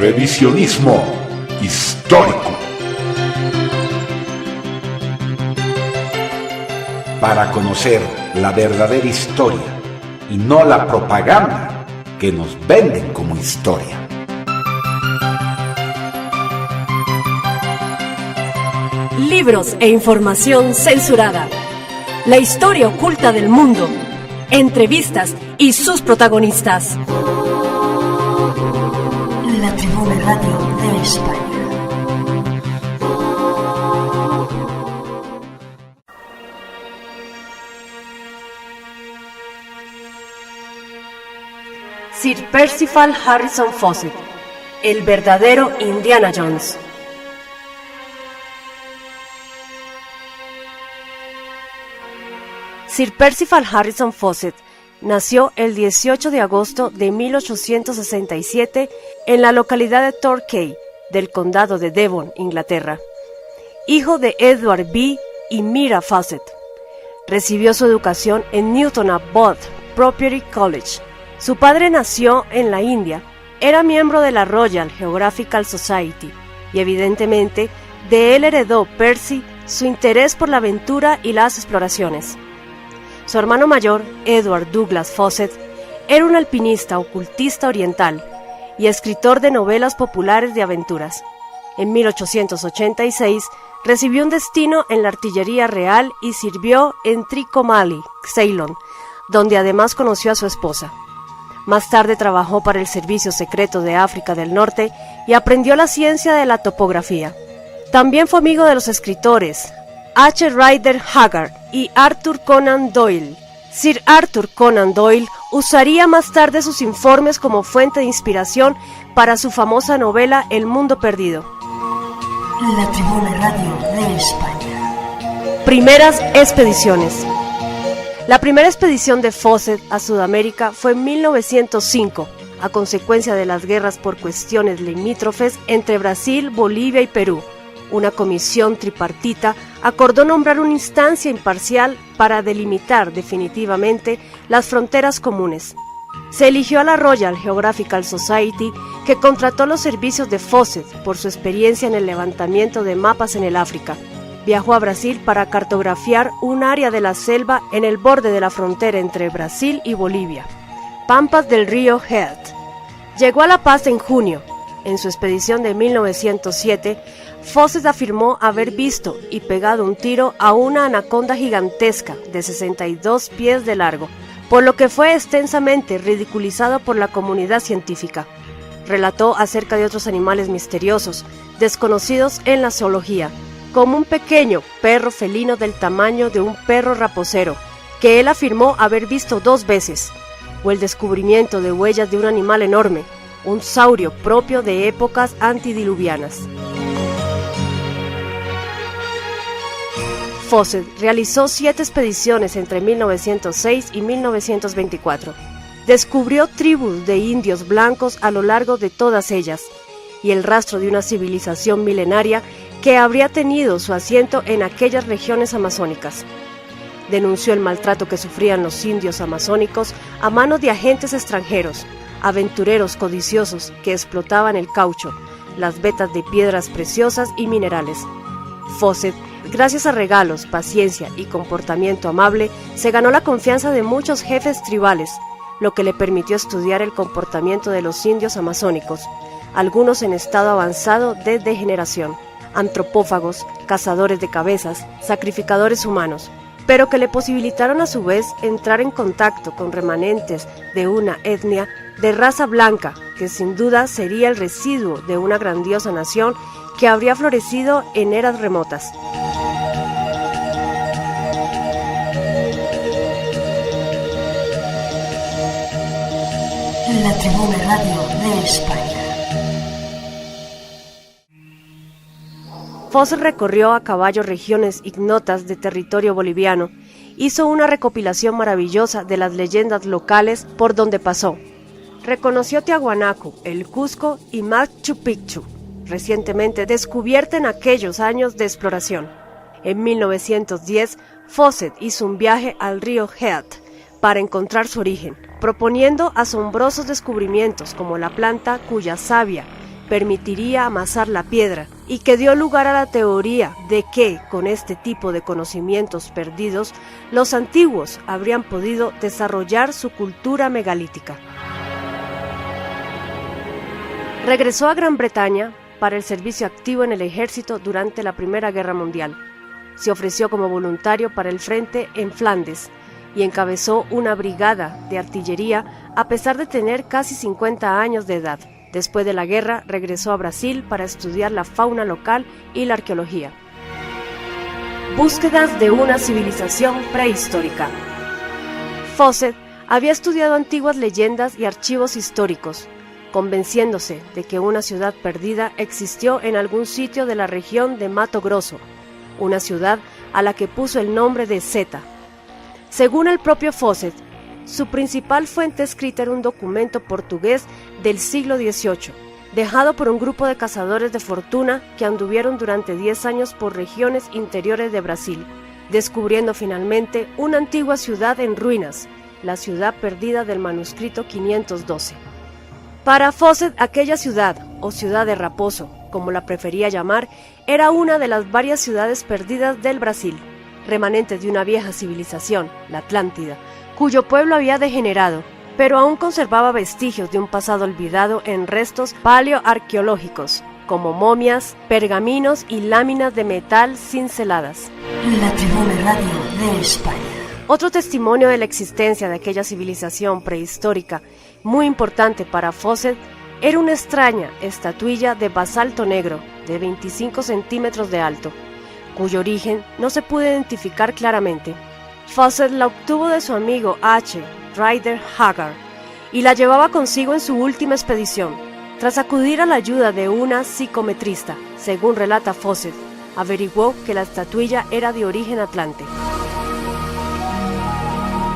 Revisionismo histórico. Para conocer la verdadera historia y no la propaganda que nos venden como historia. Libros e información censurada. La historia oculta del mundo. Entrevistas y sus protagonistas. La Tribuna Radio de España. Sir Percival Harrison Fawcett, el verdadero Indiana Jones. Sir Percival Harrison Fawcett nació el 18 de agosto de 1867 en la localidad de Torquay, del condado de Devon, Inglaterra. Hijo de Edward B. y Mira Fawcett. Recibió su educación en Newton Abbot Proprietary College. Su padre nació en la India, era miembro de la Royal Geographical Society y evidentemente de él heredó Percy su interés por la aventura y las exploraciones. Su hermano mayor, Edward Douglas Fawcett, era un alpinista ocultista oriental y escritor de novelas populares de aventuras. En 1886 recibió un destino en la artillería real y sirvió en Trincomalee, Ceylon, donde además conoció a su esposa. Más tarde trabajó para el Servicio Secreto de África del Norte y aprendió la ciencia de la topografía. También fue amigo de los escritores H. Rider Haggard y Arthur Conan Doyle. Sir Arthur Conan Doyle usaría más tarde sus informes como fuente de inspiración para su famosa novela El Mundo Perdido. La Tribuna Radio de España. Primeras expediciones. La primera expedición de Fawcett a Sudamérica fue en 1905, a consecuencia de las guerras por cuestiones limítrofes entre Brasil, Bolivia y Perú. Una comisión tripartita acordó nombrar una instancia imparcial para delimitar definitivamente las fronteras comunes. Se eligió a la Royal Geographical Society, que contrató los servicios de Fawcett por su experiencia en el levantamiento de mapas en el África. Viajó a Brasil para cartografiar un área de la selva en el borde de la frontera entre Brasil y Bolivia, pampas del río Head. Llegó a La Paz en junio. En su expedición de 1907, Fawcett afirmó haber visto y pegado un tiro a una anaconda gigantesca de 62 pies de largo, por lo que fue extensamente ridiculizado por la comunidad científica. Relató acerca de otros animales misteriosos, desconocidos en la zoología, como un pequeño perro felino del tamaño de un perro raposero, que él afirmó haber visto 2 veces, o el descubrimiento de huellas de un animal enorme, un saurio propio de épocas antidiluvianas. Fawcett realizó 7 expediciones entre 1906 y 1924. Descubrió tribus de indios blancos a lo largo de todas ellas, y el rastro de una civilización milenaria que habría tenido su asiento en aquellas regiones amazónicas. Denunció el maltrato que sufrían los indios amazónicos a manos de agentes extranjeros, aventureros codiciosos que explotaban el caucho, las vetas de piedras preciosas y minerales. Fawcett, gracias a regalos, paciencia y comportamiento amable, se ganó la confianza de muchos jefes tribales, lo que le permitió estudiar el comportamiento de los indios amazónicos, algunos en estado avanzado de degeneración, antropófagos, cazadores de cabezas, sacrificadores humanos, pero que le posibilitaron a su vez entrar en contacto con remanentes de una etnia de raza blanca, que sin duda sería el residuo de una grandiosa nación que habría florecido en eras remotas. La Tribuna Radio de España. Fawcett recorrió a caballo regiones ignotas de territorio boliviano, hizo una recopilación maravillosa de las leyendas locales por donde pasó. Reconoció Tiahuanaco, el Cusco y Machu Picchu, recientemente descubierta en aquellos años de exploración. En 1910, Fawcett hizo un viaje al río Head para encontrar su origen, proponiendo asombrosos descubrimientos como la planta cuya savia permitiría amasar la piedra y que dio lugar a la teoría de que, con este tipo de conocimientos perdidos, los antiguos habrían podido desarrollar su cultura megalítica. Regresó a Gran Bretaña para el servicio activo en el ejército durante la Primera Guerra Mundial. Se ofreció como voluntario para el frente en Flandes y encabezó una brigada de artillería a pesar de tener casi 50 años de edad. Después de la guerra, regresó a Brasil para estudiar la fauna local y la arqueología. Búsquedas de una civilización prehistórica. Fawcett había estudiado antiguas leyendas y archivos históricos, convenciéndose de que una ciudad perdida existió en algún sitio de la región de Mato Grosso, una ciudad a la que puso el nombre de Zeta. Según el propio Fawcett, su principal fuente escrita era un documento portugués del siglo XVIII, dejado por un grupo de cazadores de fortuna que anduvieron durante 10 años por regiones interiores de Brasil, descubriendo finalmente una antigua ciudad en ruinas, la ciudad perdida del manuscrito 512. Para Fawcett, aquella ciudad, o ciudad de Raposo, como la prefería llamar, era una de las varias ciudades perdidas del Brasil, remanentes de una vieja civilización, la Atlántida, cuyo pueblo había degenerado, pero aún conservaba vestigios de un pasado olvidado en restos paleoarqueológicos, como momias, pergaminos y láminas de metal cinceladas. La Tribuna Radio de España. Otro testimonio de la existencia de aquella civilización prehistórica, muy importante para Fawcett, era una extraña estatuilla de basalto negro de 25 centímetros de alto, cuyo origen no se pudo identificar claramente. Fawcett la obtuvo de su amigo H. Rider Haggard y la llevaba consigo en su última expedición. Tras acudir a la ayuda de una psicometrista, según relata Fawcett, averiguó que la estatuilla era de origen atlante.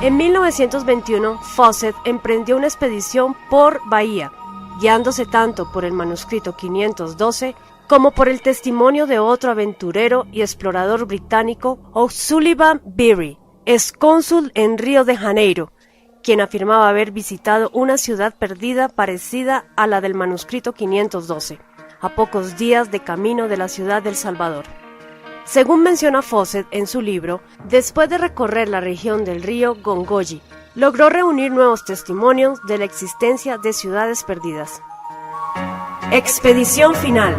En 1921, Fawcett emprendió una expedición por Bahía, guiándose tanto por el manuscrito 512 como por el testimonio de otro aventurero y explorador británico, O'Sullivan Beery, excónsul en Río de Janeiro, quien afirmaba haber visitado una ciudad perdida parecida a la del manuscrito 512, a pocos días de camino de la ciudad de El Salvador. Según menciona Fawcett en su libro, después de recorrer la región del río Gongoji, logró reunir nuevos testimonios de la existencia de ciudades perdidas. Expedición final.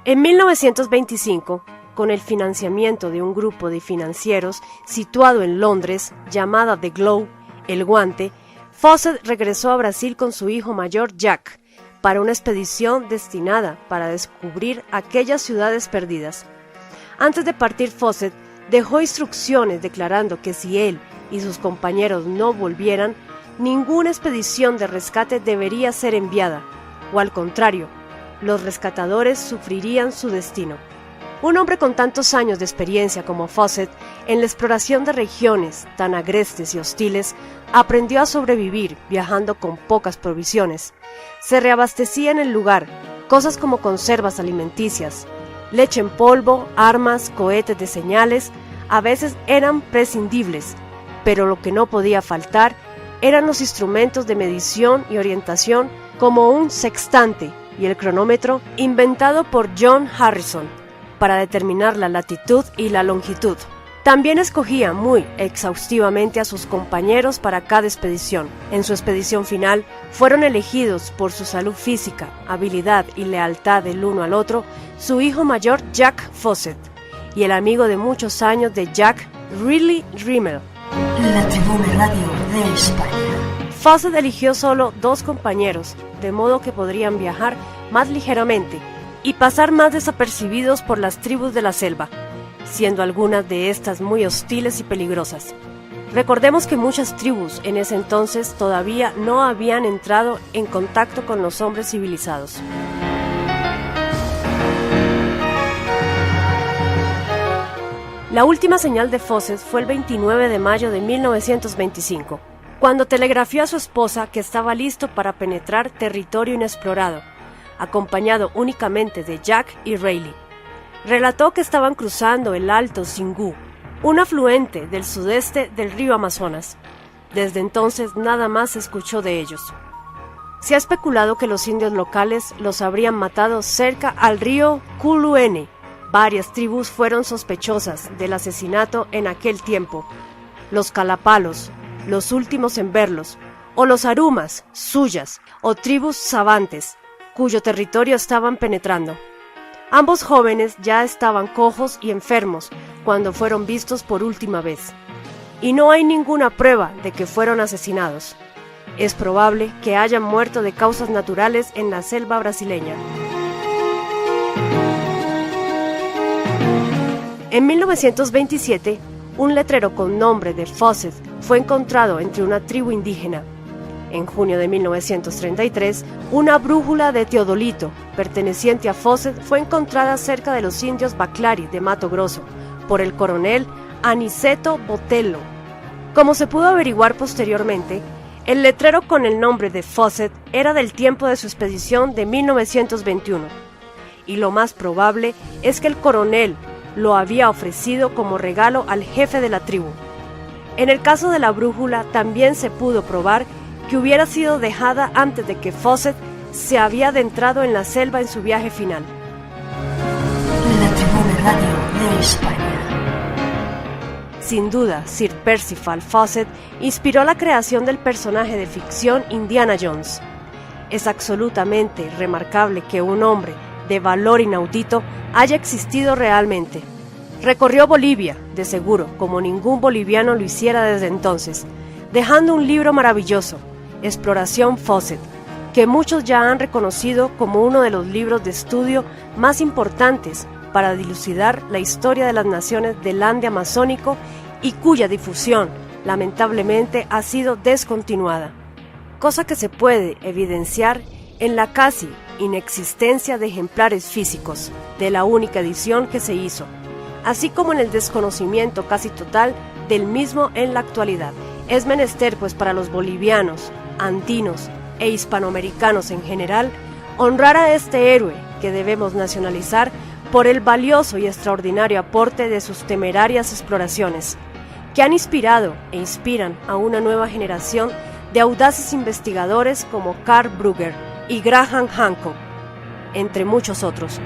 En 1925, con el financiamiento de un grupo de financieros situado en Londres, llamada The Globe, el guante, Fawcett regresó a Brasil con su hijo mayor Jack, para una expedición destinada para descubrir aquellas ciudades perdidas. Antes de partir, Fawcett dejó instrucciones declarando que si él y sus compañeros no volvieran, ninguna expedición de rescate debería ser enviada, o al contrario, los rescatadores sufrirían su destino. Un hombre con tantos años de experiencia como Fawcett en la exploración de regiones tan agrestes y hostiles, aprendió a sobrevivir viajando con pocas provisiones. Se reabastecía en el lugar, cosas como conservas alimenticias, leche en polvo, armas, cohetes de señales, a veces eran prescindibles, pero lo que no podía faltar eran los instrumentos de medición y orientación como un sextante y el cronómetro inventado por John Harrison para determinar la latitud y la longitud. También escogía muy exhaustivamente a sus compañeros para cada expedición. En su expedición final fueron elegidos por su salud física, habilidad y lealtad del uno al otro su hijo mayor Jack Fawcett y el amigo de muchos años de Jack, Riley Rimmel. La Tribuna Radio de España. Fawcett eligió solo 2 compañeros, de modo que podrían viajar más ligeramente y pasar más desapercibidos por las tribus de la selva, siendo algunas de estas muy hostiles y peligrosas. Recordemos que muchas tribus en ese entonces todavía no habían entrado en contacto con los hombres civilizados. La última señal de Fawcett fue el 29 de mayo de 1925, cuando telegrafió a su esposa que estaba listo para penetrar territorio inexplorado, acompañado únicamente de Jack y Riley. Relató que estaban cruzando el Alto Xingu, un afluente del sudeste del río Amazonas. Desde entonces nada más se escuchó de ellos. Se ha especulado que los indios locales los habrían matado cerca al río Culuene. Varias tribus fueron sospechosas del asesinato en aquel tiempo. Los Calapalos, los últimos en verlos, o los Arumas, Suyas, o tribus savantes, cuyo territorio estaban penetrando. Ambos jóvenes ya estaban cojos y enfermos cuando fueron vistos por última vez, y no hay ninguna prueba de que fueron asesinados. Es probable que hayan muerto de causas naturales en la selva brasileña. En 1927, un letrero con nombre de Fawcett fue encontrado entre una tribu indígena. En junio de 1933, una brújula de teodolito, perteneciente a Fawcett, fue encontrada cerca de los indios Baclari de Mato Grosso, por el coronel Aniceto Botelho. Como se pudo averiguar posteriormente, el letrero con el nombre de Fawcett era del tiempo de su expedición de 1921, y lo más probable es que el coronel lo había ofrecido como regalo al jefe de la tribu. En el caso de la brújula también se pudo probar que hubiera sido dejada antes de que Fawcett se había adentrado en la selva en su viaje final. La Tribuna Radio de España. Sin duda, Sir Percival Fawcett inspiró la creación del personaje de ficción Indiana Jones. Es absolutamente remarcable que un hombre de valor inaudito haya existido realmente. Recorrió Bolivia, de seguro, como ningún boliviano lo hiciera desde entonces, dejando un libro maravilloso, Exploración Fawcett, que muchos ya han reconocido como uno de los libros de estudio más importantes para dilucidar la historia de las naciones del Ande amazónico y cuya difusión, lamentablemente, ha sido descontinuada, cosa que se puede evidenciar en la casi inexistencia de ejemplares físicos de la única edición que se hizo, así como en el desconocimiento casi total del mismo en la actualidad. Es menester, pues, para los bolivianos, andinos e hispanoamericanos en general, honrar a este héroe que debemos nacionalizar por el valioso y extraordinario aporte de sus temerarias exploraciones, que han inspirado e inspiran a una nueva generación de audaces investigadores como Carl Brugger y Graham Hancock, entre muchos otros.